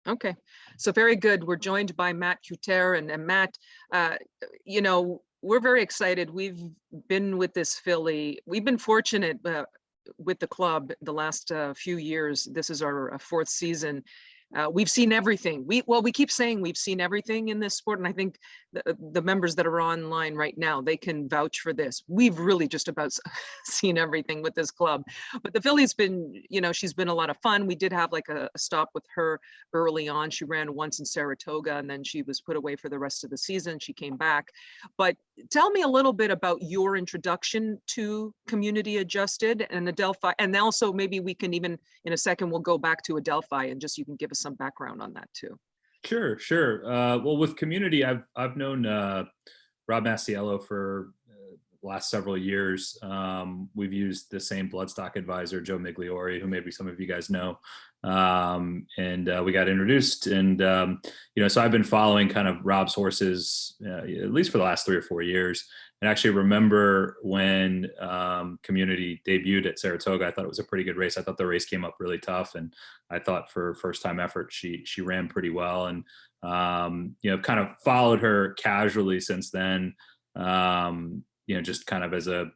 Okay, so very good. We're joined by Matt Cutair, and Matt, uh, we're very excited. We've been with this filly. We've been fortunate with the club the last few years. This is our fourth season. We've seen everything. We keep saying we've seen everything in this sport, and I think the members that are online right now, they can vouch for this. We've really just about seen everything with this club. But the filly's been, she's been a lot of fun. We did have like a stop with her early on. She ran once in Saratoga, and then she was put away for the rest of the season. She came back. But tell me a little bit about your introduction to Community Adjusted and Adelphi, and also maybe we can even in a second we'll go back to Adelphi and just you can give us some background on that too. Sure, sure. Well, with Community, I've known Rob Massiello for the last several years. We've used the same bloodstock advisor, Joe Migliori, who maybe some of you guys know, and we got introduced. And so I've been following kind of Rob's horses at least for the last 3 or 4 years. And actually remember when Community debuted at Saratoga, I thought it was a pretty good race. I thought the race came up really tough, and I thought for first time effort, she ran pretty well, and kind of followed her casually since then. Just kind of as a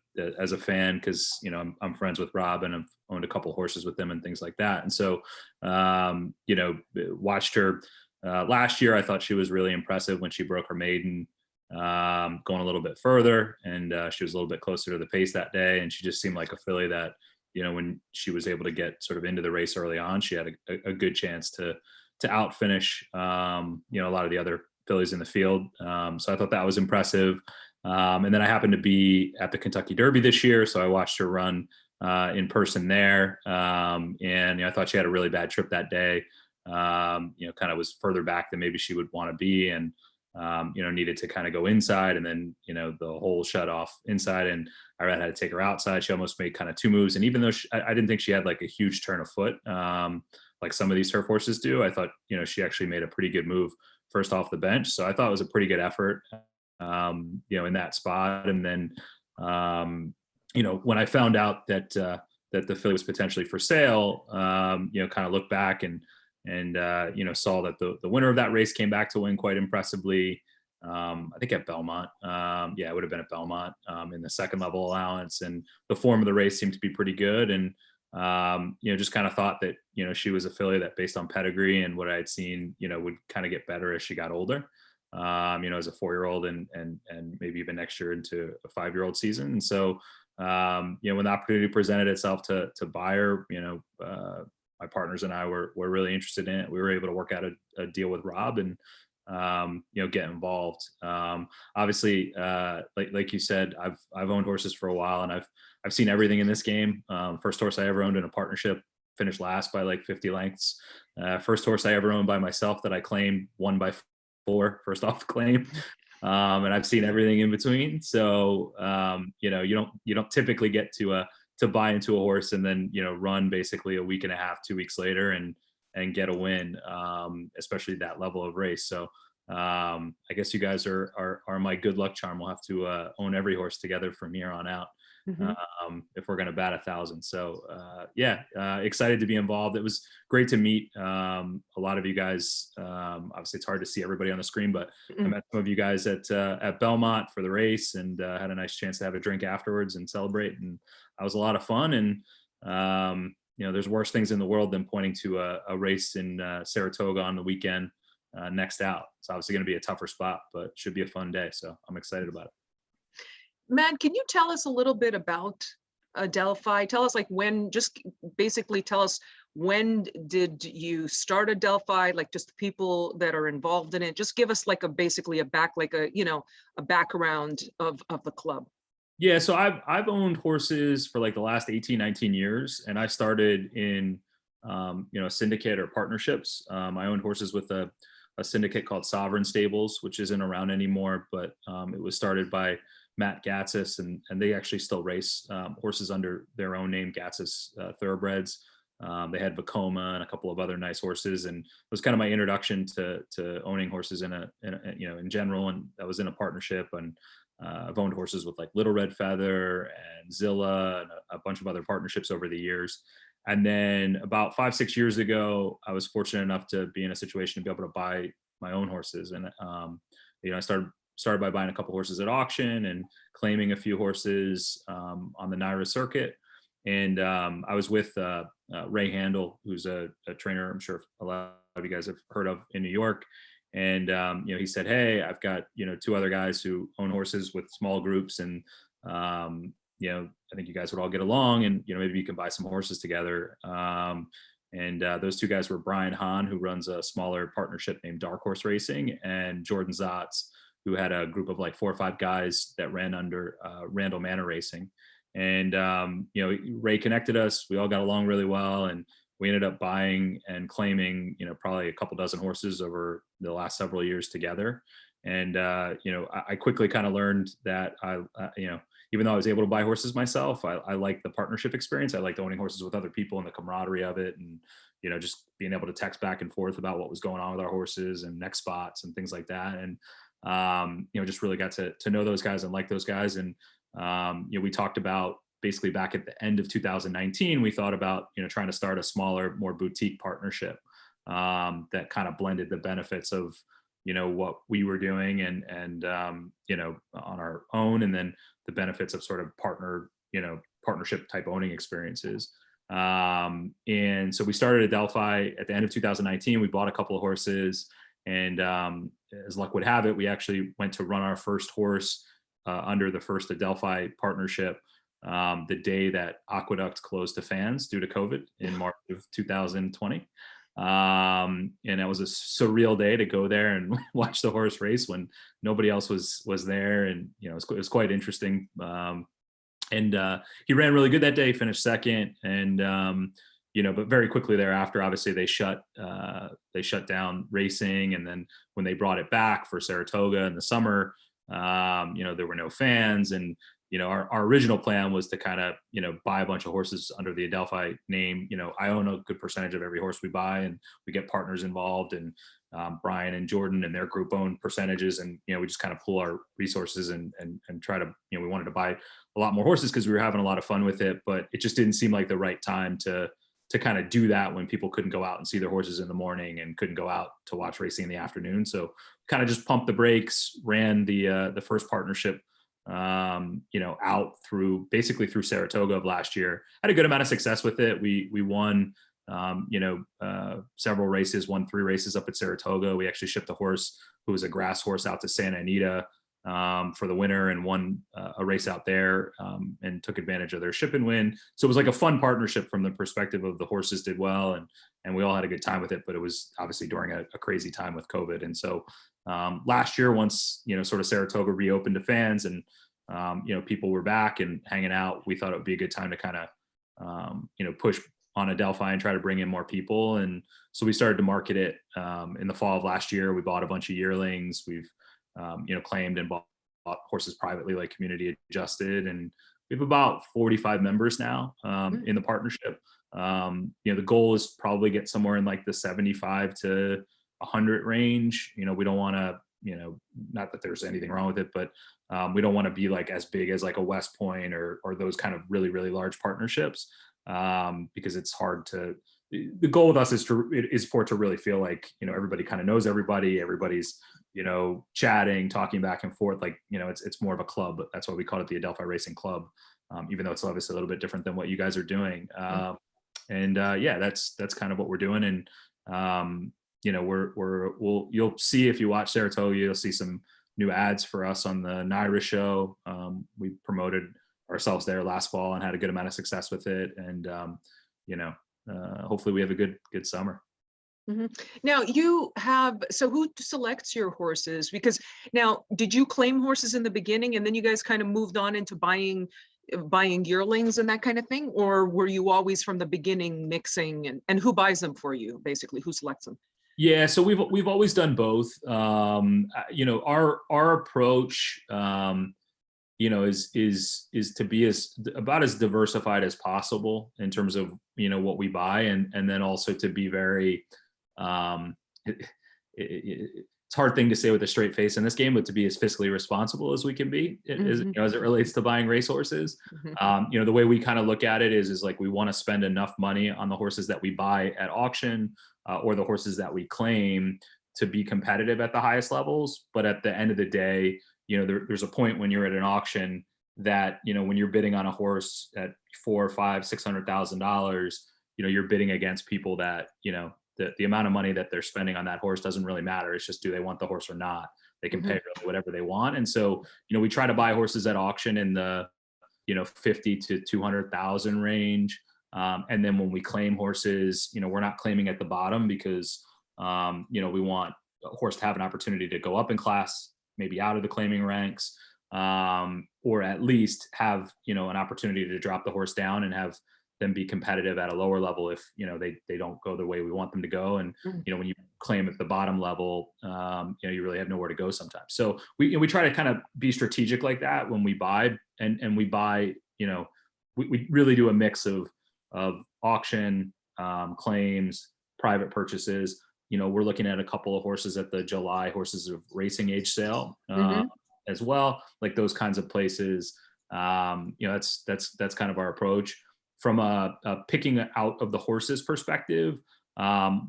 fan, because I'm friends with Rob and I've owned a couple horses with them and things like that. And so watched her last year. I thought she was really impressive when she broke her maiden, going a little bit further, and she was a little bit closer to the pace that day, and she just seemed like a filly that when she was able to get sort of into the race early on, she had a good chance to out finish a lot of the other fillies in the field. So I thought that was impressive. And then I happened to be at the Kentucky Derby this year, so I watched her run in person there, and I thought she had a really bad trip that day. Kind of was further back than maybe she would want to be, and needed to kind of go inside, and then the hole shut off inside, and I had to take her outside. She almost made kind of 2 moves, and even though I didn't think she had like a huge turn of foot, like some of these turf horses do, I thought she actually made a pretty good move first off the bench. So I thought it was a pretty good effort, in that spot. And then when I found out that the filly was potentially for sale, kind of looked back and saw that the winner of that race came back to win quite impressively. I think at Belmont. It would have been at Belmont in the second level allowance, and the form of the race seemed to be pretty good. And just kind of thought that she was a filly that, based on pedigree and what I had seen, would kind of get better as she got older. As a 4-year-old and maybe even next year into a 5-year-old season. And so when the opportunity presented itself to buy her, my partners and I were really interested in it. We were able to work out a deal with Rob and get involved. Obviously, like you said, I've owned horses for a while, and I've seen everything in this game. First horse I ever owned in a partnership finished last by like 50 lengths. First horse I ever owned by myself that I claimed won by 4 first off claim. And I've seen everything in between. So you don't typically get to buy into a horse and then run basically a week and a half, 2 weeks later and get a win, especially that level of race. So I guess you guys are my good luck charm. We'll have to own every horse together from here on out. Mm-hmm. If we're going to bat 1,000. So excited to be involved. It was great to meet a lot of you guys. Obviously it's hard to see everybody on the screen, but I met some of you guys at Belmont for the race, and had a nice chance to have a drink afterwards and celebrate. And that was a lot of fun. And there's worse things in the world than pointing to a race in Saratoga on the weekend next out. It's obviously going to be a tougher spot, but should be a fun day. So I'm excited about it. Matt, can you tell us a little bit about Adelphi? Tell us basically tell us, when did you start Adelphi? Like just the people that are involved in it. Just give us like a background of the club. Yeah, so I've owned horses for like the last 18, 19 years, and I started in syndicate or partnerships. I owned horses with a syndicate called Sovereign Stables, which isn't around anymore, but it was started by Matt Gatsis, and they actually still race horses under their own name, Gatsis Thoroughbreds. They had Vacoma and a couple of other nice horses, and it was kind of my introduction to owning horses in general. And that was in a partnership, and I've owned horses with like Little Red Feather and Zilla and a bunch of other partnerships over the years. And then about 5, 6 years ago, I was fortunate enough to be in a situation to be able to buy my own horses. And, I started by buying a couple horses at auction and claiming a few horses on the NYRA circuit. And I was with Ray Handel, who's a trainer I'm sure a lot of you guys have heard of in New York. And he said, "Hey, I've got two other guys who own horses with small groups, and I think you guys would all get along, and maybe you can buy some horses together." And those two guys were Brian Hahn, who runs a smaller partnership named Dark Horse Racing, and Jordan Zotz, who had a group of like 4 or 5 guys that ran under Randall Manor Racing. And Ray connected us. We all got along really well, and we ended up buying and claiming probably a couple dozen horses over the last several years together. And I quickly kind of learned that even though I was able to buy horses myself, I like the partnership experience. I liked owning horses with other people and the camaraderie of it, and just being able to text back and forth about what was going on with our horses and next spots and things like that. And just really got to know those guys and like those guys. And we talked about basically back at the end of 2019, we thought about trying to start a smaller, more boutique partnership that kind of blended the benefits of what we were doing and on our own, and then the benefits of sort of partnership type owning experiences. And so we started Adelphi at the end of 2019. We bought a couple of horses, and as luck would have it, we actually went to run our first horse under the first Adelphi partnership the day that Aqueduct closed to fans due to COVID in March of 2020. And it was a surreal day to go there and watch the horse race when nobody else was there. And, it was quite interesting. And he ran really good that day, finished second. And, but very quickly thereafter, obviously they shut down racing. And then when they brought it back for Saratoga in the summer, there were no fans. And, our original plan was to kind of, buy a bunch of horses under the Adelphi name. I own a good percentage of every horse we buy, and we get partners involved, and Brian and Jordan and their group own percentages. And, we just kind of pool our resources and try to, we wanted to buy a lot more horses because we were having a lot of fun with it, but it just didn't seem like the right time to kind of do that when people couldn't go out and see their horses in the morning and couldn't go out to watch racing in the afternoon. So kind of just pumped the brakes, ran the first partnership out through Saratoga of last year. Had a good amount of success with it. We won, several races, won 3 races up at Saratoga. We actually shipped a horse who was a grass horse out to Santa Anita for the winter, and won a race out there and took advantage of their ship and win. So it was like a fun partnership from the perspective of the horses did well, and we all had a good time with it, but it was obviously during a crazy time with COVID. And so last year, once, sort of Saratoga reopened to fans and, people were back and hanging out, we thought it would be a good time to kind of, push on Adelphi and try to bring in more people. And so we started to market it in the fall of last year. We bought a bunch of yearlings. We've, claimed and bought horses privately, like community adjusted. And we have about 45 members now in the partnership. The goal is probably get somewhere in like the 75 to 100 range. We don't want to, not that there's anything wrong with it, but we don't want to be like as big as like a West Point or those kind of really, really large partnerships because it's hard to, the goal with us is for it to really feel like, everybody kind of knows everybody, everybody's, chatting, talking back and forth. Like, it's more of a club, but that's why we call it the Adelphi Racing Club, even though it's obviously a little bit different than what you guys are doing. That's kind of what we're doing. And, you'll see, if you watch Saratoga, you'll see some new ads for us on the NYRA show. We promoted ourselves there last fall and had a good amount of success with it. And, hopefully we have a good summer. Mm-hmm. Now so who selects your horses? Because now, did you claim horses in the beginning and then you guys kind of moved on into buying yearlings and that kind of thing? Or were you always from the beginning mixing, and who buys them for you, basically? Who selects them? Yeah, so we've always done both. Our approach, is to be about as diversified as possible in terms of what we buy, and then also to be very to it's a hard thing to say with a straight face in this game, but to be as fiscally responsible as we can be, as it relates to buying racehorses. The way we kind of look at it is like we want to spend enough money on the horses that we buy at auction or the horses that we claim to be competitive at the highest levels. But at the end of the day, there's a point when you're at an auction that, when you're bidding on a horse at $400,000, $500,000, $600,000, you're bidding against people that, the amount of money that they're spending on that horse doesn't really matter. It's just, do they want the horse or not? They can pay really whatever they want. And so, we try to buy horses at auction in the, 50 to 200,000 range. And then when we claim horses, we're not claiming at the bottom because, we want a horse to have an opportunity to go up in class, maybe out of the claiming ranks, or at least have, an opportunity to drop the horse down and have them be competitive at a lower level if, they don't go the way we want them to go. And, when you claim at the bottom level, you really have nowhere to go sometimes. So we try to kind of be strategic like that when we buy, and we buy, we really do a mix of auction, claims, private purchases. We're looking at a couple of horses at the July Horses of Racing Age sale as well, like those kinds of places. That's kind of our approach. From a picking out of the horses perspective,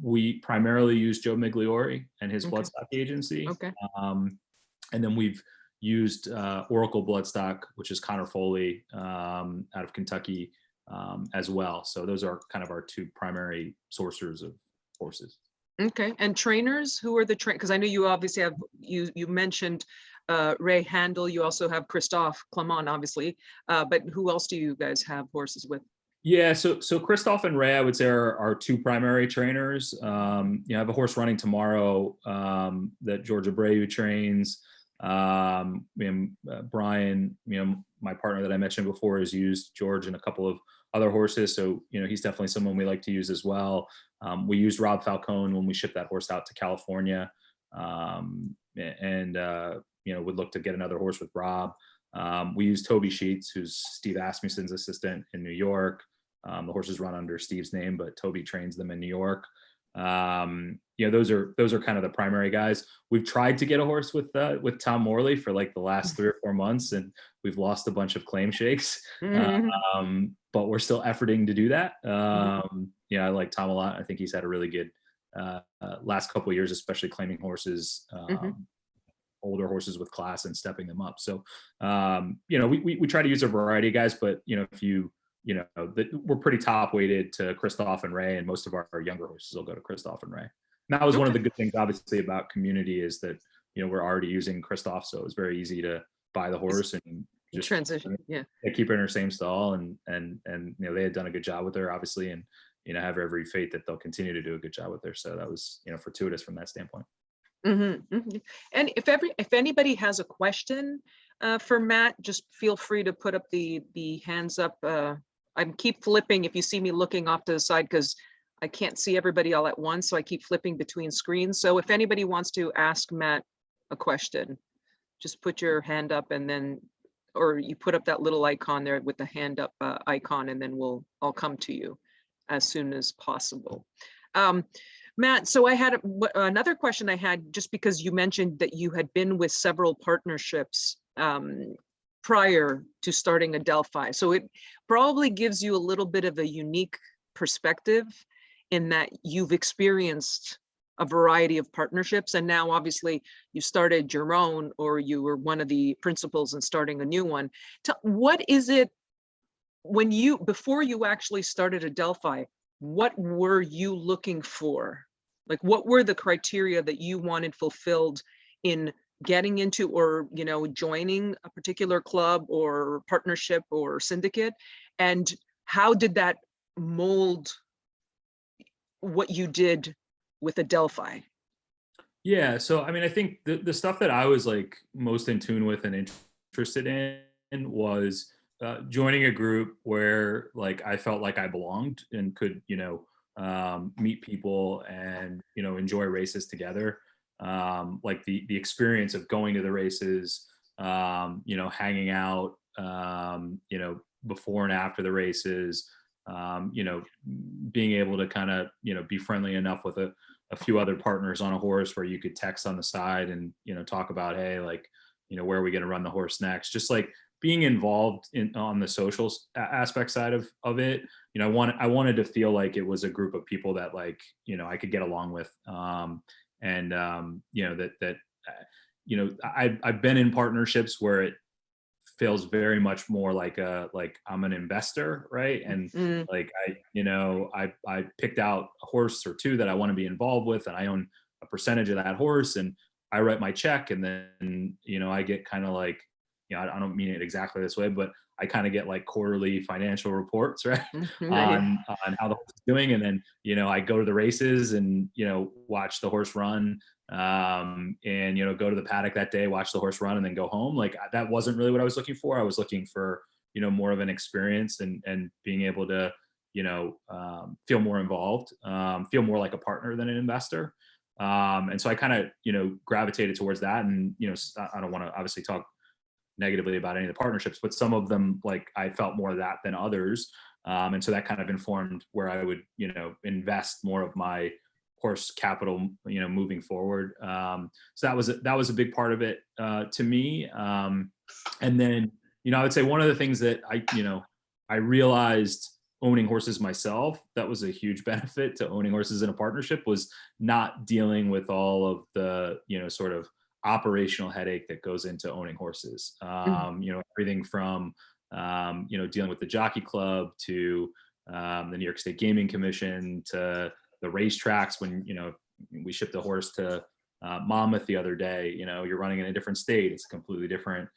we primarily use Joe Migliori and his bloodstock agency. And then we've used Oracle Bloodstock, which is Connor Foley out of Kentucky as well. So those are kind of our two primary sources of horses. Okay, and trainers, who are the because I know you obviously have, you mentioned Ray Handel, you also have Christophe Clement, obviously, but who else do you guys have horses with? Yeah, so Christophe and Ray, I would say, are our two primary trainers. I have a horse running tomorrow that George Abreu trains. Brian, my partner that I mentioned before, has used George and a couple of other horses. So, he's definitely someone we like to use as well. We used Rob Falcone when we shipped that horse out to California, and would look to get another horse with Rob. We use Toby Sheets, who's Steve Asmussen's assistant in New York. The horses run under Steve's name, but Toby trains them in New York. Those are kind of the primary guys. We've tried to get a horse with Tom Morley for like the last 3 or 4 months, and we've lost a bunch of claim shakes. But we're still efforting to do that. I like Tom a lot. I think he's had a really good last couple of years, especially claiming horses, older horses with class and stepping them up. So, we try to use a variety of guys, but we're pretty top weighted to Christophe and Ray, and most of our younger horses will go to Christophe and Ray. And that was one of the good things, obviously, about Community, is that, we're already using Christophe, so it was very easy to buy the horse and just transition. Keep her in her same stall, and they had done a good job with her, obviously, and have every faith that they'll continue to do a good job with her. So that was fortuitous from that standpoint. And if anybody has a question for Matt, just feel free to put up the hands up. I keep flipping if you see me looking off to the side, because I can't see everybody all at once, so I keep flipping between screens. So if anybody wants to ask Matt a question, just put your hand up, and then, or you put up that little icon there with the hand up icon, and then I'll come to you as soon as possible. Matt, so I had another question I had, just because you mentioned that you had been with several partnerships prior to starting Adelphi. So it probably gives you a little bit of a unique perspective in that you've experienced a variety of partnerships, and now obviously you started your own, or you were one of the principals in starting a new one. What is it before you actually started Adelphi, what were you looking for? Like, what were the criteria that you wanted fulfilled in getting into, or joining a particular club or partnership or syndicate, and how did that mold what you did with Adelphi? Yeah, so I think the stuff that I was like most in tune with and interested in was joining a group where like I felt like I belonged and could meet people and enjoy races together. Like the experience of going to the races, hanging out, before and after the races, you know, being able to kind of, you know, be friendly enough with a few other partners on a horse where you could text on the side and, you know, talk about, hey, like, you know, where are we going to run the horse next? Just like being involved in on the social aspect side of it. You know, I wanted to feel like it was a group of people that, like, you know, I could get along with. You know, you know, I've been in partnerships where it feels very much more like like I'm an investor, right? And Mm, like you know, I picked out a horse or two that I want to be involved with, and I own a percentage of that horse, and I write my check, and then, you know, I get kind of like, you know, I don't mean it exactly this way, but I kind of get like quarterly financial reports, right? right. On how the horse is doing, and then, you know, I go to the races and, you know, watch the horse run, and, you know, go to the paddock that day, watch the horse run, and then go home. Like, that wasn't really what I was looking for. I was looking for, you know, more of an experience, and being able to, you know, feel more involved, feel more like a partner than an investor. And so I kind of, you know, gravitated towards that. And, you know, I don't want to obviously talk negatively about any of the partnerships, but some of them, like, I felt more of that than others. And so that kind of informed where I would, you know, invest more of my horse capital, you know, moving forward. So that was a big part of it, to me. And then, you know, I would say one of the things that you know, I realized owning horses myself, that was a huge benefit to owning horses in a partnership, was not dealing with all of the, you know, sort of operational headache that goes into owning horses. Mm, You know, everything from, you know, dealing with the jockey club to, the New York State Gaming Commission, to the racetracks. When, you know, we shipped a horse to, Monmouth the other day, you know, you're running in a different state. It's a completely different,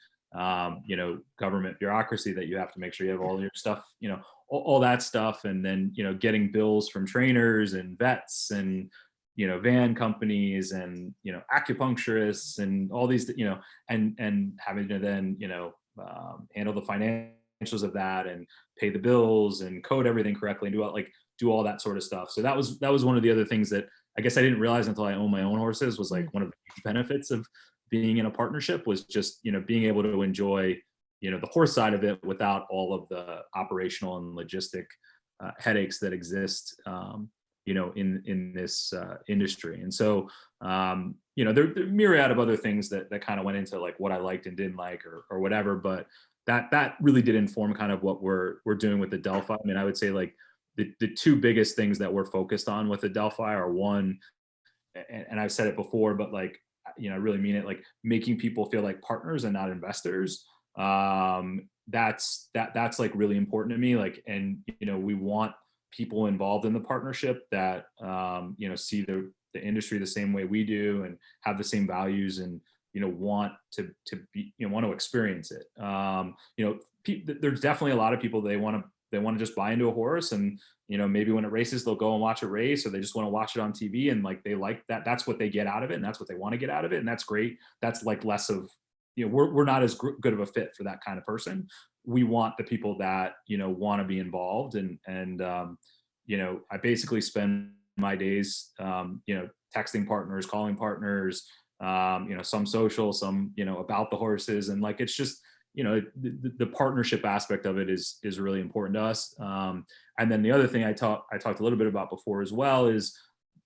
you know, government bureaucracy that you have to make sure you have all your stuff, you know, all that stuff. And then, you know, getting bills from trainers and vets and, you know, van companies and, you know, acupuncturists and all these, you know, and having to then, you know, handle the financials of that and pay the bills and code everything correctly and do all that sort of stuff. So that was one of the other things that I guess I didn't realize until I owned my own horses, was mm. like one of the huge benefits of being in a partnership, was just, you know, being able to enjoy, you know, the horse side of it without all of the operational and logistic, headaches that exist, you know, in this, industry. And so, you know, there are myriad of other things that kind of went into like what I liked and didn't like, or whatever. But that really did inform kind of what we're doing with Adelphi. I mean, I would say like the two biggest things that we're focused on with Adelphi are, one, and I've said it before, but like, you know, I really mean it, like making people feel like partners and not investors. That's like really important to me. Like, and, you know, we want people involved in the partnership that, you know, see the industry the same way we do and have the same values, and, you know, want to be, you know, want to experience it. You know, there's definitely a lot of people, they want to just buy into a horse, and, you know, maybe when it races they'll go and watch a race, or they just want to watch it on TV, and like they like that, that's what they get out of it, and that's what they want to get out of it, and that's great. That's like less of, you know, we're not as good of a fit for that kind of person. We want the people that, you know, want to be involved. And you know, I basically spend my days, you know, texting partners, calling partners, you know, some social, some, you know, about the horses. And like, it's just, you know, the partnership aspect of it is really important to us. And then the other thing I talked a little bit about before as well is,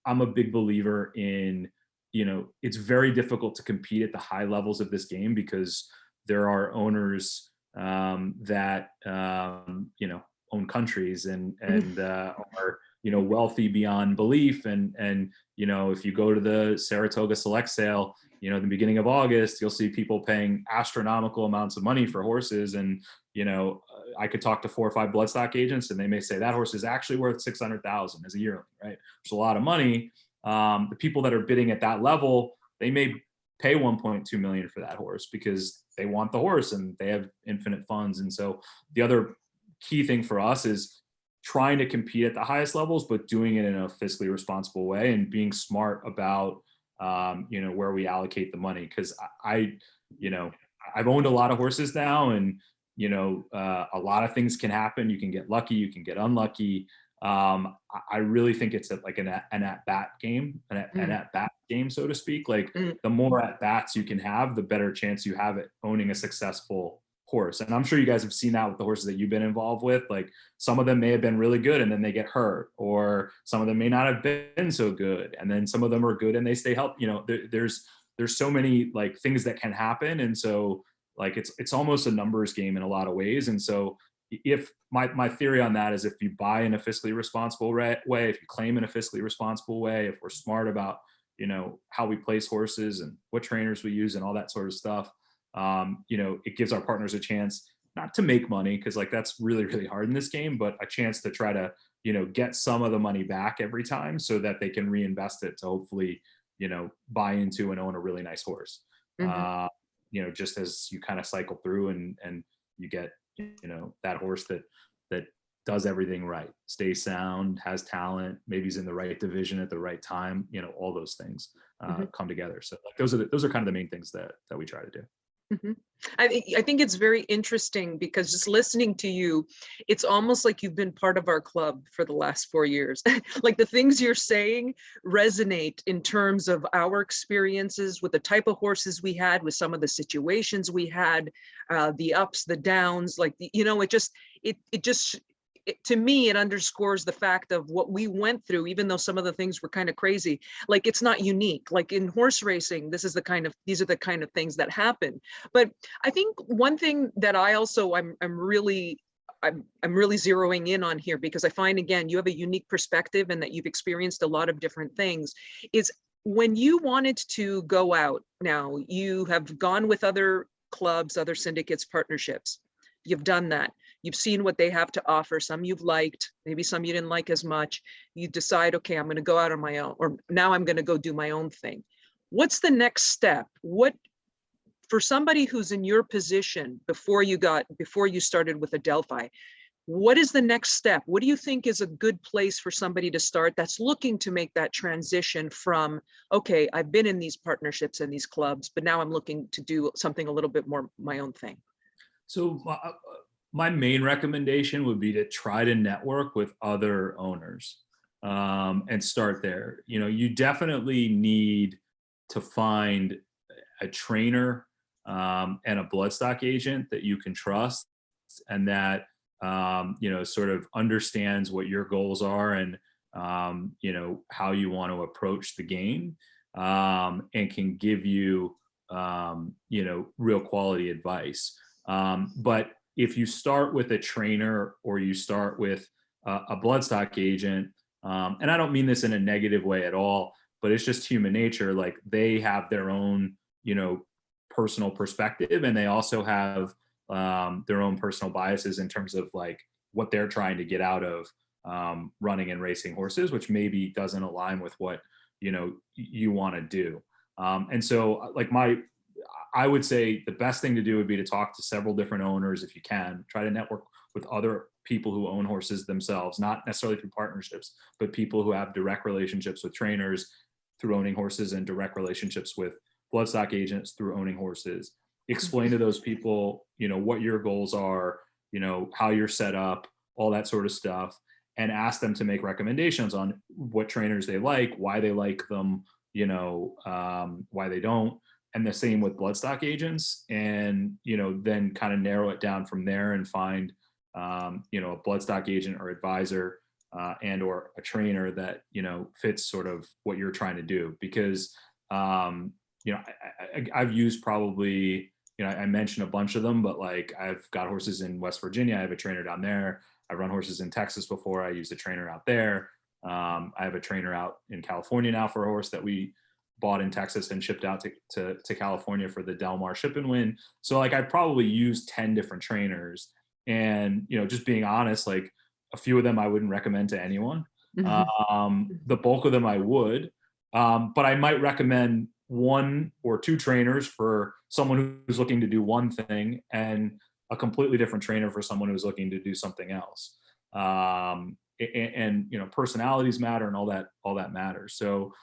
I'm a big believer in, you know, it's very difficult to compete at the high levels of this game, because there are owners, that, you know, own countries, and are, you know, wealthy beyond belief. And you know, if you go to the Saratoga Select Sale, you know, in the beginning of August, you'll see people paying astronomical amounts of money for horses. And, you know, I could talk to 4 or 5 bloodstock agents, and they may say that horse is actually worth 600,000 as a yearling, right? It's a lot of money. The people that are bidding at that level, they may pay 1.2 million for that horse because they want the horse and they have infinite funds. And so the other key thing for us is trying to compete at the highest levels, but doing it in a fiscally responsible way, and being smart about, you know, where we allocate the money. Because you know, I've owned a lot of horses now, and, you know, a lot of things can happen. You can get lucky, you can get unlucky. I really think it's like an at bat game, an Mm, at bat game, so to speak. Like, mm, the more at bats you can have, the better chance you have at owning a successful horse. And I'm sure you guys have seen that with the horses that you've been involved with. Like some of them may have been really good and then they get hurt, or some of them may not have been so good. And then some of them are good and they stay healthy. You know, there's so many like things that can happen. And so like, it's almost a numbers game in a lot of ways. And so if my theory on that is if you buy in a fiscally responsible way, if you claim in a fiscally responsible way, if we're smart about, you know, how we place horses and what trainers we use and all that sort of stuff, you know, it gives our partners a chance not to make money, because like that's really, really hard in this game, but a chance to try to, you know, get some of the money back every time so that they can reinvest it to hopefully, you know, buy into and own a really nice horse. Mhm. You know, just as you kind of cycle through and you get, you know, that horse that does everything right, stays sound, has talent, maybe he's in the right division at the right time, you know, all those things Mhm. come together. So like those are kind of the main things that we try to do. Mhm. I think it's very interesting because just listening to you, it's almost like you've been part of our club for the last 4 years. Like the things you're saying resonate in terms of our experiences with the type of horses we had, with some of the situations we had, the ups, the downs. Like you know, it just to me it underscores the fact of what we went through, even though some of the things were kind of crazy. Like it's not unique. Like in horse racing, these are the kind of things that happen. But I think one thing that I also I'm really zeroing in on here, because I find again you have a unique perspective and that you've experienced a lot of different things, is when you wanted to go out. Now you have gone with other clubs, other syndicates, partnerships. You've done that. You've seen what they have to offer. Some you've liked, maybe some you didn't like as much. You decide, okay, I'm going to go out on my own, or now I'm going to go do my own thing. What's the next step? What, for somebody who's in your position before you started with Adelphi, what is the next step? What do you think is a good place for somebody to start that's looking to make that transition from, okay, I've been in these partnerships and these clubs, but now I'm looking to do something a little bit more my own thing? So my main recommendation would be to try to network with other owners and start there. You know, you definitely need to find a trainer and a bloodstock agent that you can trust and that you know, sort of understands what your goals are and you know, how you want to approach the game, and can give you you know, real quality advice. But if you start with a trainer or you start with a bloodstock agent, and I don't mean this in a negative way at all, but it's just human nature. Like they have their own, you know, personal perspective, and they also have their own personal biases in terms of like what they're trying to get out of running and racing horses, which maybe doesn't align with what, you know, you want to do. And so like I would say the best thing to do would be to talk to several different owners if you can. Try to network with other people who own horses themselves, not necessarily through partnerships, but people who have direct relationships with trainers through owning horses and direct relationships with bloodstock agents through owning horses. Explain to those people, you know, what your goals are, you know, how you're set up, all that sort of stuff, and ask them to make recommendations on what trainers they like, why they like them, you know, why they don't, and the same with bloodstock agents, and you know, then kind of narrow it down from there and find you know, a bloodstock agent or advisor and or a trainer that, you know, fits sort of what you're trying to do. Because you know, I've used probably, you know, I mentioned a bunch of them, but like I've got horses in West Virginia, I have a trainer down there. I run horses in Texas before, I used a trainer out there. I have a trainer out in California now for a horse that we bought in Texas and shipped out to California for the Del Mar Ship and Win. So like I probably used 10 different trainers, and, you know, just being honest, like a few of them I wouldn't recommend to anyone. Mhm. The bulk of them I would, but I might recommend one or two trainers for someone who's looking to do one thing and a completely different trainer for someone who's looking to do something else. And you know, personalities matter and all that matters. So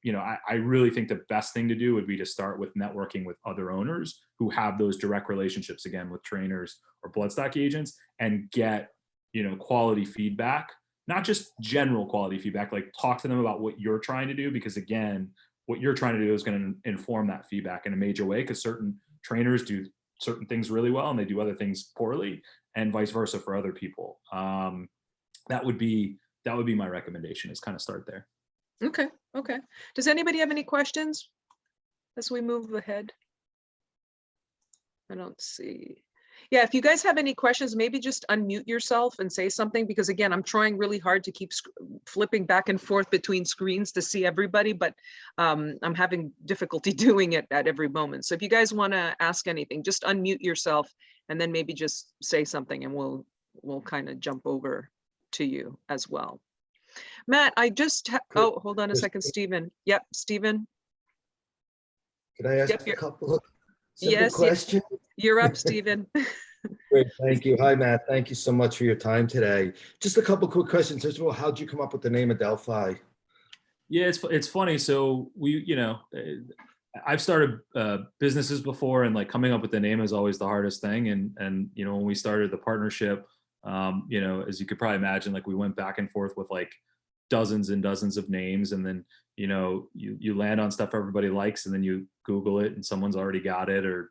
you know, I really think the best thing to do would be to start with networking with other owners who have those direct relationships, again, with trainers or bloodstock agents, and get, you know, quality feedback, not just general quality feedback. Like talk to them about what you're trying to do, because again, what you're trying to do is going to inform that feedback in a major way, because certain trainers do certain things really well and they do other things poorly, and vice versa for other people. That would be my recommendation, is kind of start there. Okay. Okay. Does anybody have any questions as we move ahead? I don't see. Yeah, if you guys have any questions, maybe just unmute yourself and say something, because again, I'm trying really hard to keep flipping back and forth between screens to see everybody, but I'm having difficulty doing it at every moment. So if you guys want to ask anything, just unmute yourself and then maybe just say something, and we'll kind of jump over to you as well. Matt, I just, oh, hold on a second, Stephen. Yep, Stephen. Could I ask Yep, a couple of simple yes, questions? you're up, Stephen. Great, thank you. Hi, Matt. Thank you so much for your time today. Just a couple quick questions. First of all, how'd you come up with the name Adelphi? Yeah, it's funny. So I've started businesses before, and like coming up with the name is always the hardest thing. And when we started the partnership, as you could probably imagine, like we went back and forth with like dozens and dozens of names, and then you land on stuff everybody likes, and then you Google it and someone's already got it, or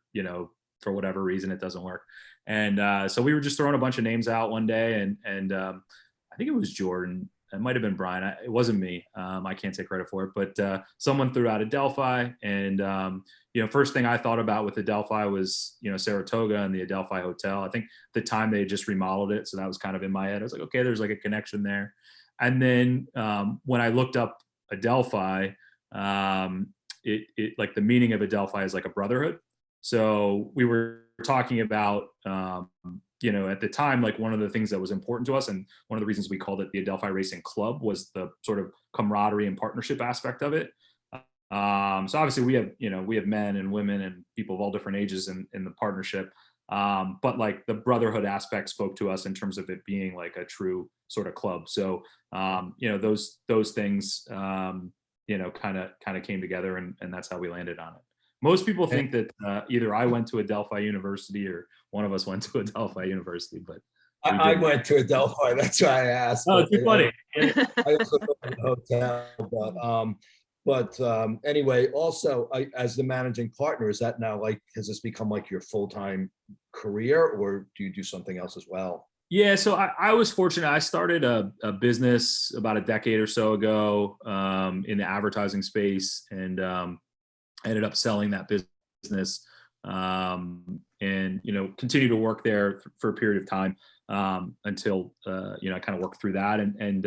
for whatever reason it doesn't work. And so we were just throwing a bunch of names out one day, and I think it was Jordan. It might have been Brian. It wasn't me. I can't take credit for it, but someone threw out Adelphi, and first thing I thought about with Adelphi was Saratoga and the Adelphi Hotel. I think at the time they had just remodeled it, so that was kind of in my head. I was like, okay, there's like a connection there. And then when I looked up Adelphi, it like the meaning of Adelphi is like a brotherhood. So we were talking about at the time, like one of the things that was important to us, and one of the reasons we called it the Adelphi Racing Club, was the sort of camaraderie and partnership aspect of it. So obviously we have men and women and people of all different ages in the partnership. But like the brotherhood aspect spoke to us in terms of it being like a true sort of club. So, those things, kind of came together, and that's how we landed on it. Most people think that either I went to Adelphi University or one of us went to Adelphi University, but I went to Adelphi. That's why I asked. oh, too funny. I also go to the hotel, but anyway, also as the managing partner, is that now like, has this become like your full-time career, or do you do something else as well? Yeah, so I was fortunate. I started a business about a decade or so ago in the advertising space, and ended up selling that business, and continued to work there for a period of time until I kind of worked through that, and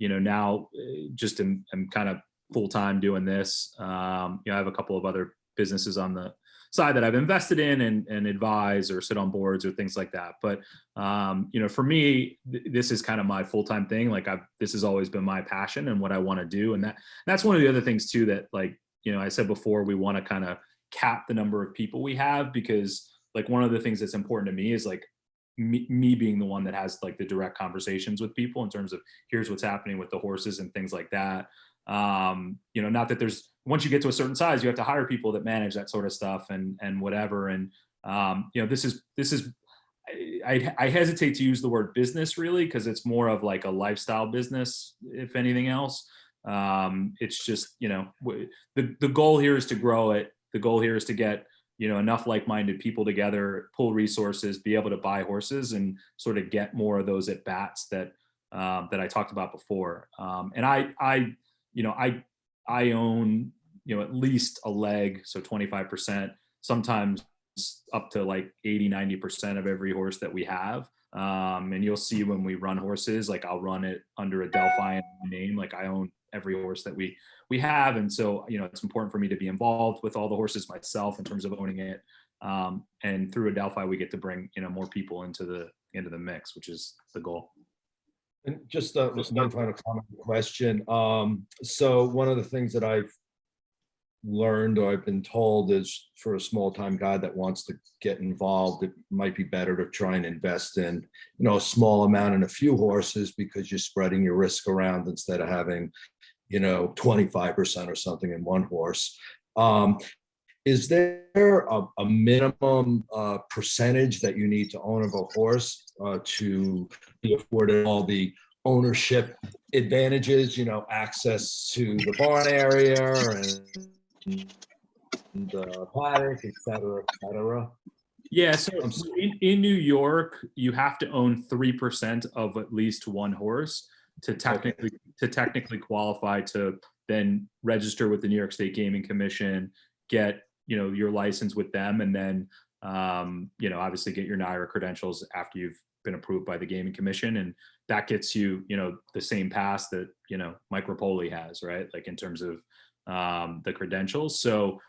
now just am kind of full time doing this. I have a couple of other businesses on the side that I've invested in and advise or sit on boards or things like that. But for me, this is kind of my full time thing. Like this has always been my passion and what I want to do, and that's one of the other things too that I said before, we want to kind of cap the number of people we have, because like one of the things that's important to me is like me being the one that has like the direct conversations with people in terms of here's what's happening with the horses and things like that. Not that once you get to a certain size, you have to hire people that manage that sort of stuff and whatever. And this is I hesitate to use the word business really, because it's more of like a lifestyle business, if anything else. It's just, the goal here is to grow it. The goal here is to get, enough like-minded people together, pull resources, be able to buy horses, and sort of get more of those at bats that I talked about before. And I own, at least a leg, so 25%, sometimes up to like 80-90% of every horse that we have. And you'll see when we run horses, like I'll run it under Adelphi name, like I own every horse that we have. And so, it's important for me to be involved with all the horses myself in terms of owning it. And through Adelphi, we get to bring, more people into the mix, which is the goal. And just one final comment question. So one of the things that I've learned, or I've been told, is for a small time guy that wants to get involved, it might be better to try and invest in, a small amount in a few horses, because you're spreading your risk around instead of having, 25% or something in one horse. Is there a minimum percentage that you need to own of a horse to be afforded all the ownership advantages, access to the barn area and the paddock, et cetera, et cetera? Yeah, so I'm s- in New York, you have to own 3% of at least one horse to Okay. technically qualify to then register with the New York State Gaming Commission, get your license with them, and then obviously get your NYRA credentials after you've been approved by the Gaming Commission, and that gets you the same pass that Mike Rapoli has, right? Like in terms of the credentials. So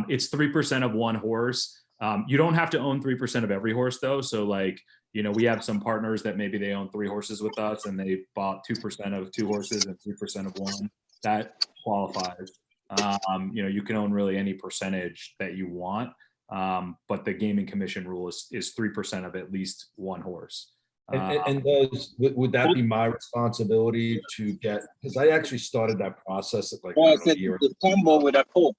it's 3% of one horse. You don't have to own 3% of every horse though. So like, we have some partners that maybe they own 3 horses with us and they bought 2% of 2 horses and 3% of one. That qualifies. You can own really any percentage that you want. But the gaming commission rule is 3% of at least one horse. and would that be my responsibility to get, because I actually started that process at like, I Oh, I don't know, a said year. the combo with a Coke.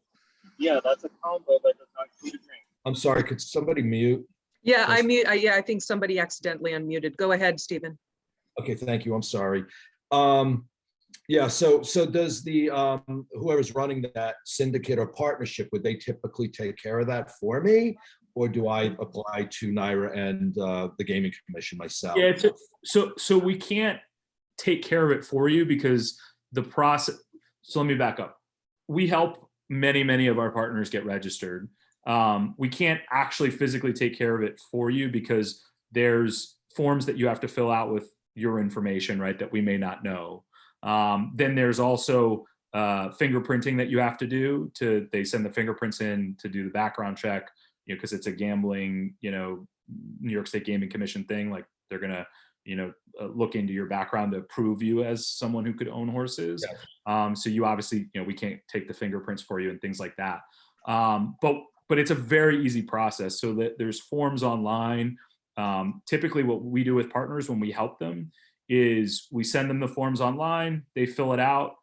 Yeah, that's a combo, but does not include a drink. I'm sorry, could somebody mute? Yeah, I Yes. mute. Yeah, I think somebody accidentally unmuted. Go ahead, Stephen. Okay, thank you. I'm sorry. Yeah, so does the whoever's running that syndicate or partnership, would they typically take care of that for me? Or do I apply to NYRA and the Gaming Commission myself? Yeah, so we can't take care of it for you because the process. So let me back up. We help many of our partners get registered. We can't actually physically take care of it for you because there's forms that you have to fill out with your information, right, that we may not know. Then there's also fingerprinting that you have to do. They send the fingerprints in to do the background check, because it's a gambling, New York State Gaming Commission thing. Like they're gonna, look into your background to prove you as someone who could own horses. Yeah. So you obviously, we can't take the fingerprints for you and things like that. But it's a very easy process. So that there's forms online. Typically what we do with partners when we help them is we send them the forms online, they fill it out,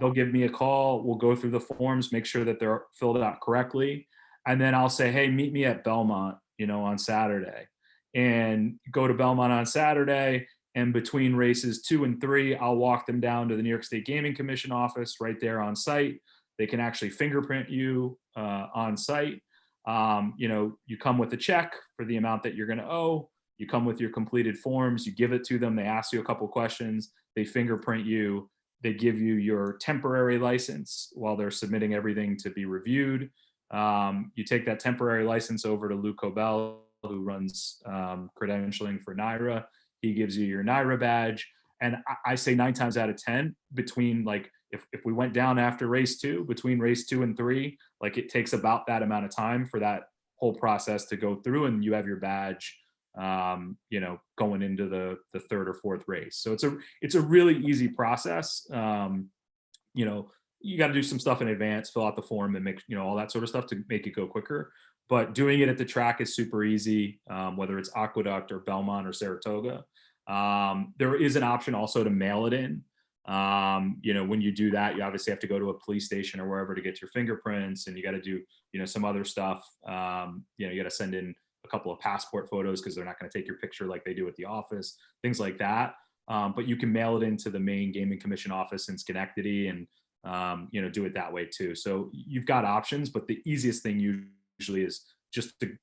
they'll give me a call, we'll go through the forms, make sure that they're filled out correctly. And then I'll say, hey, meet me at Belmont, on Saturday. And go to Belmont on Saturday. And between races 2 and 3, I'll walk them down to the New York State Gaming Commission office right there on site. They can actually fingerprint you on site. You come with a check for the amount that you're going to owe. You come with your completed forms, you give it to them, they ask you a couple questions, they fingerprint you, they give you your temporary license while they're submitting everything to be reviewed. You take that temporary license over to Lou Cobell, who runs credentialing for NYRA. He gives you your NYRA badge. And I say 9 times out of 10, between like, if we went down after race 2, between race 2 and 3, like it takes about that amount of time for that whole process to go through and you have your badge, going into the 3rd or 4th race. So it's a really easy process. You got to do some stuff in advance, fill out the form and make, all that sort of stuff to make it go quicker. But doing it at the track is super easy, whether it's Aqueduct or Belmont or Saratoga. There is an option also to mail it in. When you do that, you obviously have to go to a police station or wherever to get your fingerprints, and you got to do, some other stuff. You got to send in a couple of passport photos because they're not going to take your picture like they do at the office, things like that. But you can mail it into the main Gaming Commission office in Schenectady and, do it that way too. So you've got options, but the easiest thing usually is just to,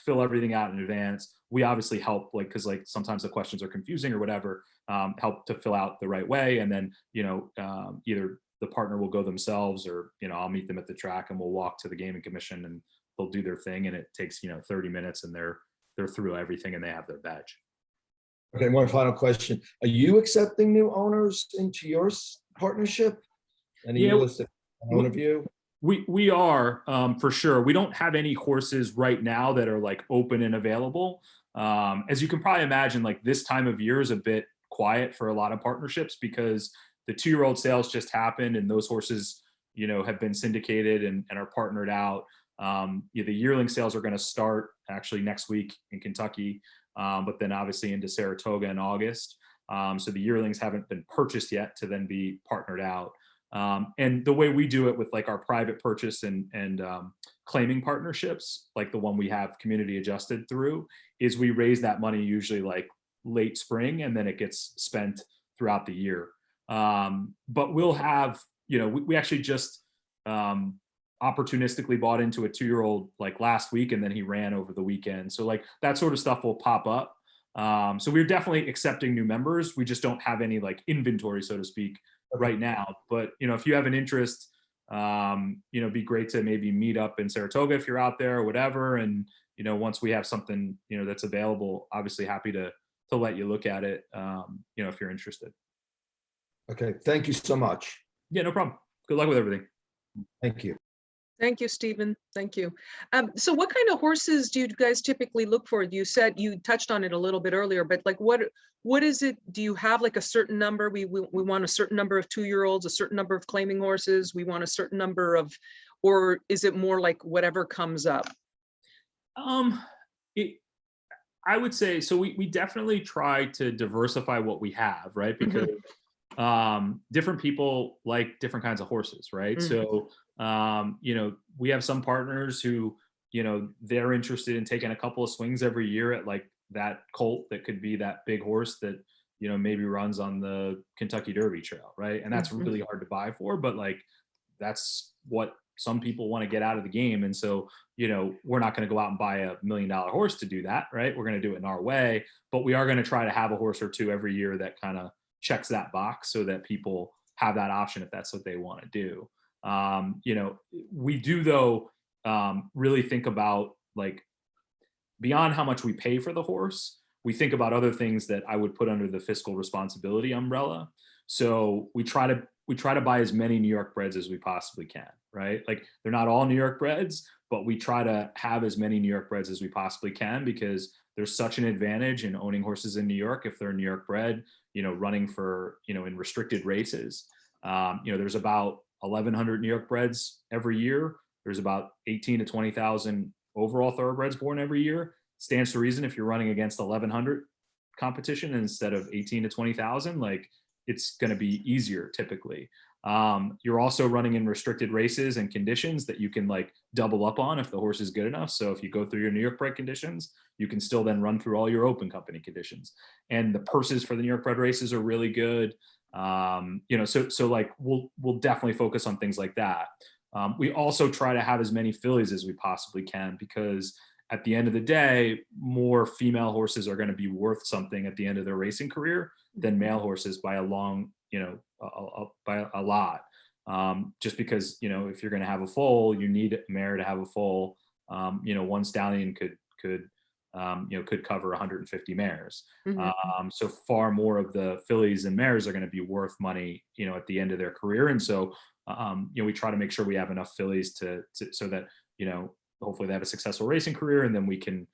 fill everything out in advance. We obviously help, like, cause like sometimes the questions are confusing or whatever, help to fill out the right way. And then, either the partner will go themselves or, I'll meet them at the track and we'll walk to the Gaming Commission and they'll do their thing. And it takes, 30 minutes and they're through everything and they have their badge. Okay, one final question. Are you accepting new owners into your partnership? Any Yeah, realistic one of you? We are, for sure. We don't have any horses right now that are like open and available. As you can probably imagine, like this time of year is a bit quiet for a lot of partnerships because the 2-year-old sales just happened and those horses, have been syndicated and are partnered out. The yearling sales are going to start actually next week in Kentucky, but then obviously into Saratoga in August. So the yearlings haven't been purchased yet to then be partnered out. And the way we do it with like our private purchase and claiming partnerships, like the one we have community adjusted through, is we raise that money usually like late spring and then it gets spent throughout the year. But we'll have, we actually just opportunistically bought into a 2-year-old like last week, and then he ran over the weekend. So like that sort of stuff will pop up. So we're definitely accepting new members. We just don't have any like inventory, so to speak, right now. But if you have an interest, be great to maybe meet up in Saratoga if you're out there or whatever. And once we have something that's available, obviously happy to let you look at it. If you're interested. Okay, thank you so much. Yeah, no problem. Good luck with everything. Thank you. Thank you, Stephen. Thank you. So what kind of horses do you guys typically look for? You said you touched on it a little bit earlier, but like what is it? Do you have like a certain number? We want a certain number of 2-year-olds, a certain number of claiming horses. We want a certain number of, or is it more like whatever comes up? I would say so. We definitely try to diversify what we have, right? Because different people like different kinds of horses, right? So we have some partners who they're interested in taking a couple of swings every year at like that colt that could be that big horse that maybe runs on the Kentucky Derby trail, right? And that's really hard to buy for, but like that's what some people want to get out of the game. And so we're not going to go out and buy $1 million horse to do that, right? We're going to do it in our way, but we are going to try to have a horse or two every year that kind of checks that box so that people have that option if that's what they want to do. We do though really think about like beyond how much we pay for the horse, we think about other things that I would put under the fiscal responsibility umbrella. So we try to buy as many New York breds as we possibly can, right? Like they're not all New York breds, but we try to have as many New York breds as we possibly can because there's such an advantage in owning horses in New York if they're New York bred, running for, in restricted races. There's about 1,100 New York breds every year. There's about 18 to 20,000 overall thoroughbreds born every year. Stands to reason if you're running against 1,100 competition instead of 18 to 20,000, like it's going to be easier typically. You're also running in restricted races and conditions that you can like double up on if the horse is good enough. So if you go through your New York bred conditions, you can still then run through all your open company conditions. And the purses for the New York bred races are really good. So like we'll definitely focus on things like that. We also try to have as many fillies as we possibly can because at the end of the day, more female horses are going to be worth something at the end of their racing career than male horses by a long, by a lot. Just because, if you're going to have a foal, you need a mare to have a foal. One stallion could cover 150 mares. So far more of the fillies and mares are going to be worth money, at the end of their career. And so, we try to make sure we have enough fillies to so that, hopefully they have a successful racing career, and then we can,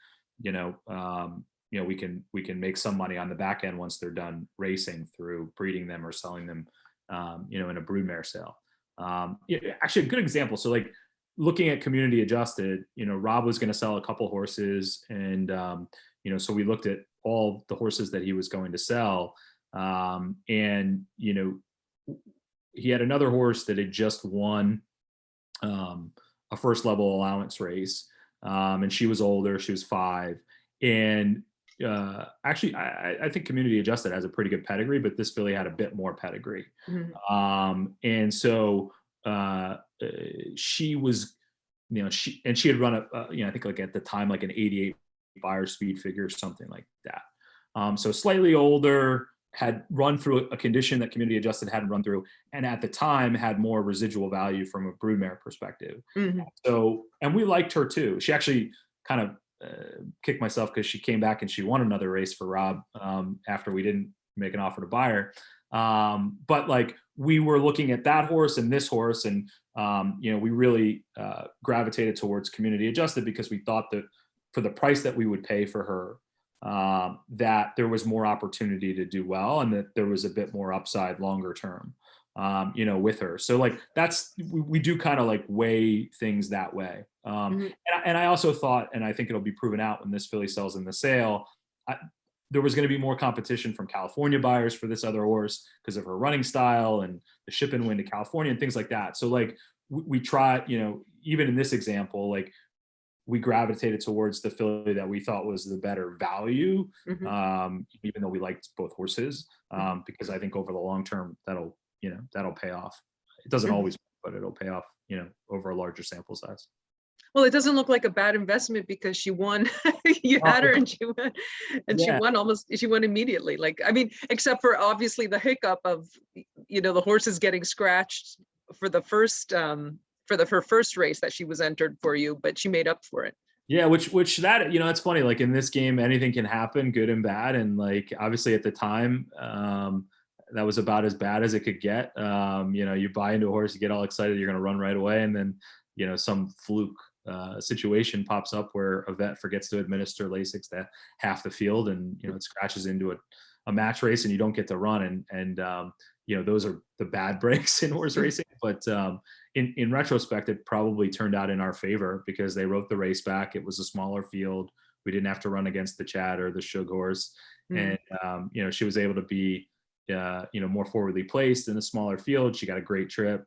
we can make some money on the back end once they're done racing through breeding them or selling them, in a broodmare sale. Actually, a good example. So like looking at community adjusted, Rob was going to sell a couple horses, and so we looked at all the horses that he was going to sell, and he had another horse that had just won a first level allowance race, and she was older. She was 5, and actually I think community adjusted has a pretty good pedigree, but this filly had a bit more pedigree. And so she was, she had run I think like at the time like an 88 buyer speed figure or something like that. So slightly older, had run through a condition that community adjusted hadn't run through, and at the time had more residual value from a broodmare perspective. So, and we liked her too. She actually kind of kicked myself because she came back and she won another race for Rob after we didn't make an offer to buy her. But like we were looking at that horse and this horse, and we really gravitated towards community adjusted because we thought that for the price that we would pay for her, that there was more opportunity to do well, and that there was a bit more upside longer term, with her. So like we do kind of like weigh things that way. And I also thought, and I think it'll be proven out when this filly sells in the sale, there was going to be more competition from California buyers for this other horse because of her running style and the ship and win to California and things like that. So like we try, even in this example, like we gravitated towards the filly that we thought was the better value, even though we liked both horses, because I think over the long term that'll pay off. It doesn't always, but it'll pay off, over a larger sample size. Well, it doesn't look like a bad investment because she won. You had her and she won, and Yeah. she won immediately. Like, I mean, except for obviously the hiccup of, the horses getting scratched for the first, her first race that she was entered for you, but she made up for it. Yeah, which that, it's funny, like in this game, anything can happen, good and bad. And like, obviously at the time, that was about as bad as it could get. You buy into a horse, you get all excited, you're going to run right away. And then, some fluke situation pops up where a vet forgets to administer Lasix to half the field, and, it scratches into a match race and you don't get to run. And those are the bad breaks in horse racing. But in retrospect, it probably turned out in our favor because they wrote the race back. It was a smaller field. We didn't have to run against the Chad or the Shug horse. And, she was able to be, more forwardly placed in a smaller field. She got a great trip,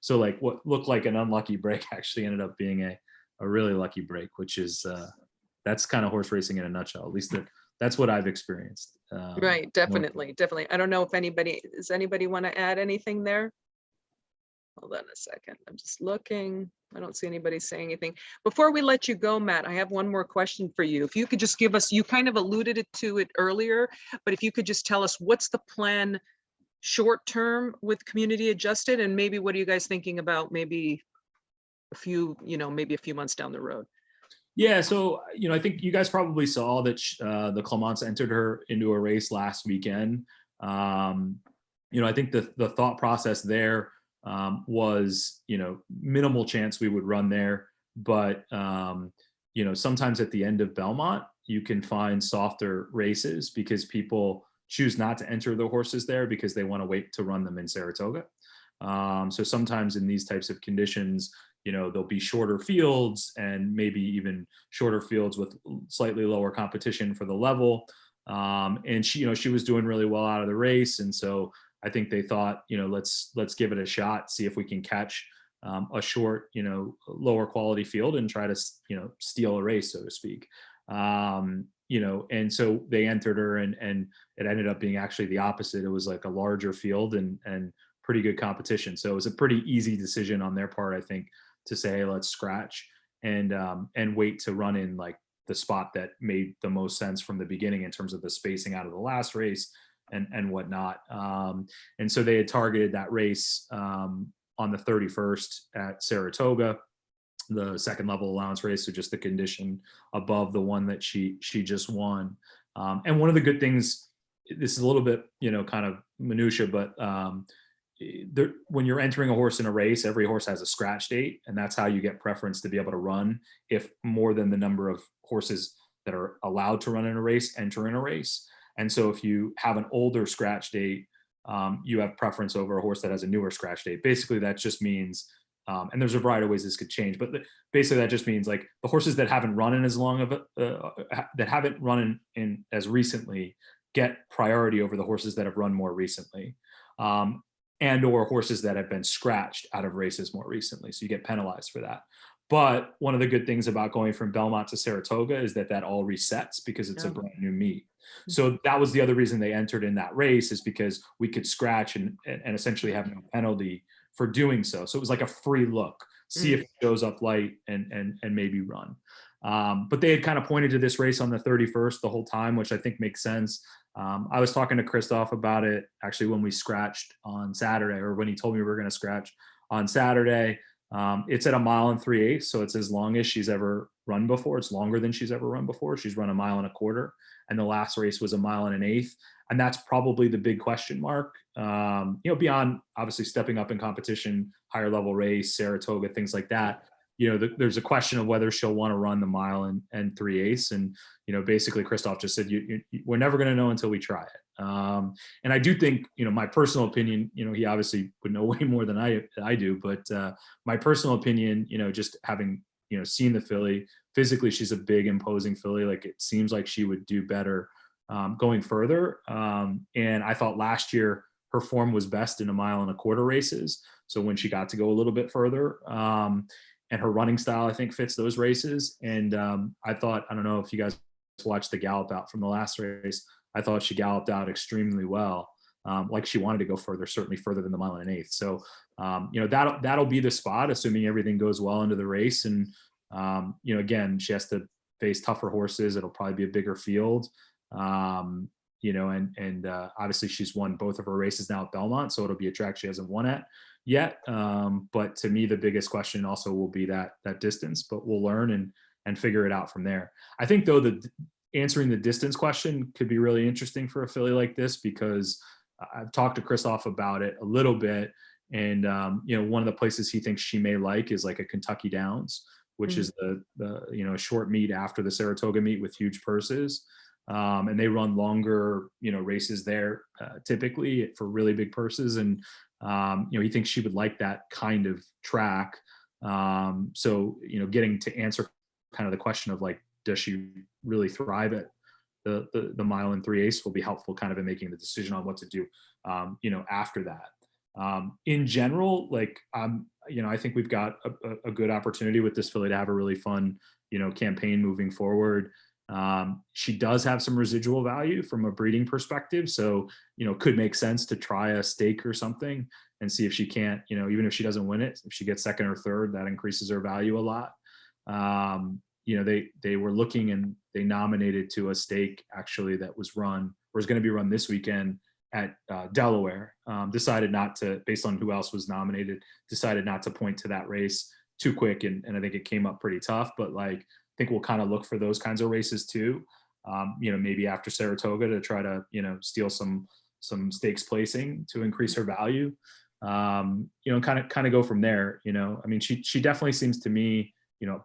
so like what looked like an unlucky break actually ended up being a really lucky break, which is, that's kind of horse racing in a nutshell. At least that's what I've experienced. Right. Definitely. I don't know if does anybody want to add anything there? Hold on a second. I'm just looking. I don't see anybody saying anything. Before we let you go, Matt, I have one more question for you. If you could just give us, you kind of alluded to it earlier, but if you could just tell us what's the plan short term with community adjusted, and maybe what are you guys thinking about maybe a few months down the road? Yeah, so I think you guys probably saw that the Clements entered her into a race last weekend. I think the thought process there was, minimal chance we would run there, but sometimes at the end of Belmont you can find softer races because people choose not to enter the horses there because they want to wait to run them in Saratoga. So sometimes in these types of conditions, there'll be shorter fields and maybe even shorter fields with slightly lower competition for the level. And she was doing really well out of the race. And so I think they thought, let's give it a shot, see if we can catch a short, lower quality field and try to, steal a race, so to speak. And so they entered her and it ended up being actually the opposite. It was like a larger field and pretty good competition. So it was a pretty easy decision on their part, I think, to say, hey, let's scratch and wait to run in like the spot that made the most sense from the beginning in terms of the spacing out of the last race and whatnot. And so they had targeted that race on the 31st at Saratoga, the second level allowance race, so just the condition above the one that she just won. And one of the good things, this is a little bit, kind of minutia, but when you're entering a horse in a race, every horse has a scratch date, and that's how you get preference to be able to run if more than the number of horses that are allowed to run in a race enter in a race. And so if you have an older scratch date, you have preference over a horse that has a newer scratch date. Basically, that just means, and there's a variety of ways this could change, but basically that just means like the horses that haven't run in as long of that haven't run in as recently get priority over the horses that have run more recently. And or horses that have been scratched out of races more recently. So you get penalized for that. But one of the good things about going from Belmont to Saratoga is that all resets because it's a brand new meet. So that was the other reason they entered in that race, is because we could scratch and essentially have no penalty for doing so. So it was like a free look, see if it shows up light and maybe run. But they had kind of pointed to this race on the 31st the whole time, which I think makes sense. I was talking to Christoph about it actually when we scratched on Saturday, or when he told me we were going to scratch on Saturday. It's at 1 3/8 miles, so it's as long as she's ever run before. It's longer than she's ever run before. She's run 1 1/4 miles, and the last race was 1 1/8 miles, and that's probably the big question mark. Beyond obviously stepping up in competition, higher level race, Saratoga, things like that. There's a question of whether she'll want to run the 1 3/8 miles. And, basically Christoph just said, we're never going to know until we try it. And I do think, my personal opinion, he obviously would know way more than I do, but my personal opinion, just having, seen the filly, physically, she's a big imposing filly. Like it seems like she would do better going further. And I thought last year her form was best in 1 1/4 miles races. So when she got to go a little bit further, and her running style, I think, fits those races. And I don't know if you guys watched the gallop out from the last race. I thought she galloped out extremely well. Like she wanted to go further, certainly further than the 1 1/8 miles. So That'll be the spot, assuming everything goes well into the race. And again, she has to face tougher horses. It'll probably be a bigger field. Obviously she's won both of her races now at Belmont, so it'll be a track she hasn't won at yet. But to me, the biggest question also will be that distance, but we'll learn and figure it out from there. I think though that answering the distance question could be really interesting for a filly like this, because I've talked to Christoph about it a little bit. And, one of the places he thinks she may like is like a Kentucky Downs, which is a short meet after the Saratoga meet with huge purses. And they run longer, races there typically for really big purses. And, he thinks she would like that kind of track. So, getting to answer kind of the question of like, does she really thrive at the mile and 3/8 will be helpful kind of in making the decision on what to do, after that. In general, like, I think we've got a good opportunity with this filly to have a really fun, campaign moving forward. She does have some residual value from a breeding perspective. So, could make sense to try a stake or something and see if she can't, even if she doesn't win it, if she gets second or third, that increases her value a lot. They were looking and they nominated to a stake actually that was going to be run this weekend at Delaware. Decided not to, based on who else was nominated, decided not to point to that race too quick. And I think it came up pretty tough, but like, I think we'll kind of look for those kinds of races too. Maybe after Saratoga to try to, steal some stakes placing to increase her value. Kind of go from there. She definitely seems to me,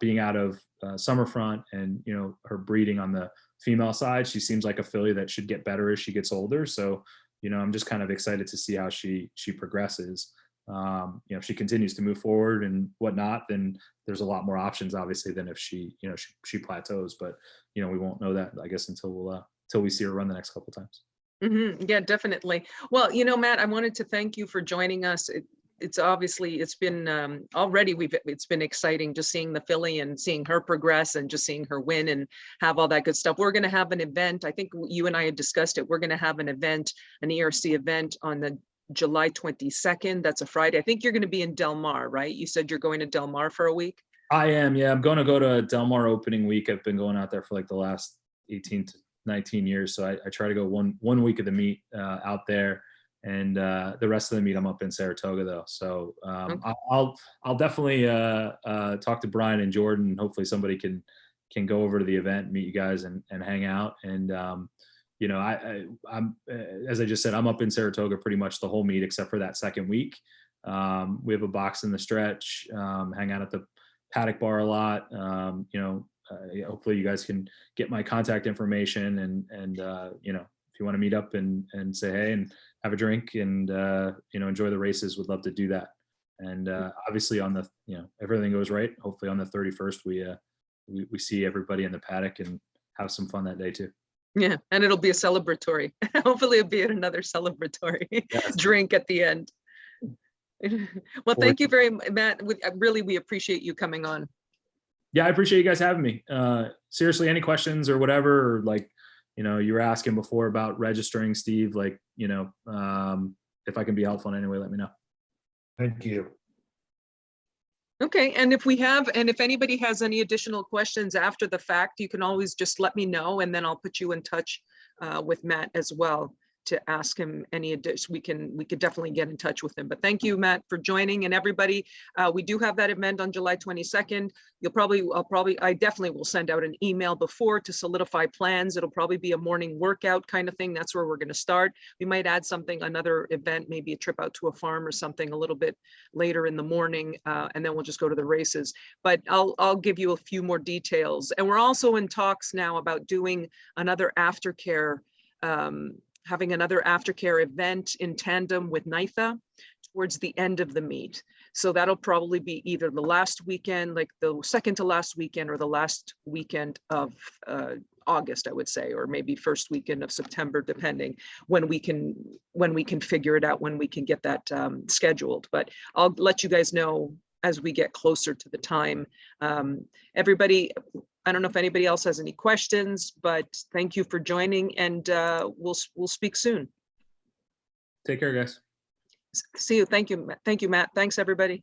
being out of Summerfront and, her breeding on the female side, she seems like a filly that should get better as she gets older. So, I'm just kind of excited to see how she progresses. If she continues to move forward and whatnot, then there's a lot more options, obviously, than if she plateaus. But we won't know that, I guess, until we see her run the next couple of times. Mm-hmm. Yeah, definitely. Well, Matt, I wanted to thank you for joining us. It's been already it's been exciting just seeing the filly and seeing her progress and just seeing her win and have all that good stuff. We're going to have an event. I think you and I had discussed it. We're going to have an event, an ERC event on the July 22nd. That's a Friday. I think you're going to be in Del Mar, right? You said you're going to Del Mar for a week. I am. Yeah, I'm going to go to Del Mar opening week. I've been going out there for like the last 18 to 19 years. So I try to go one week of the meet out there. And the rest of the meet, I'm up in Saratoga though. So Okay. I'll definitely talk to Brian and Jordan. Hopefully somebody can go over to the event, meet you guys and hang out. And I'm as I just said, I'm up in Saratoga pretty much the whole meet except for that second week. We have a box in the stretch, hang out at the paddock bar a lot. Hopefully you guys can get my contact information and if you want to meet up and say hey and have a drink and enjoy the races, would love to do that. And obviously on the if everything goes right, hopefully on the 31st we see everybody in the paddock and have some fun that day too. Yeah, and it'll be a celebratory. Hopefully it'll be another celebratory drink at the end. Well, thank you very much, Matt. We appreciate you coming on. Yeah, I appreciate you guys having me. Seriously, any questions or whatever, or like, you were asking before about registering, Steve, like, if I can be helpful in any way, let me know. Thank you. Okay, and if anybody has any additional questions after the fact, you can always just let me know, and then I'll put you in touch with Matt as well to ask him any addition. We could definitely get in touch with him. But thank you, Matt, for joining. And everybody, we do have that event on July 22nd. I definitely will send out an email before to solidify plans. It'll probably be a morning workout kind of thing. That's where we're going to start. We might add another event, maybe a trip out to a farm or something a little bit later in the morning, and then we'll just go to the races. But I'll give you a few more details. And we're also in talks now about doing another aftercare, having another aftercare event in tandem with NIFA towards the end of the meet. So that'll probably be either the last weekend, like the second to last weekend, or the last weekend of August, I would say, or maybe first weekend of September, depending when we can figure it out, when we can get that scheduled. But I'll let you guys know as we get closer to the time. Everybody, I don't know if anybody else has any questions, but thank you for joining, and we'll speak soon. Take care, guys. See you. Thank you. Thank you, Matt. Thanks, everybody.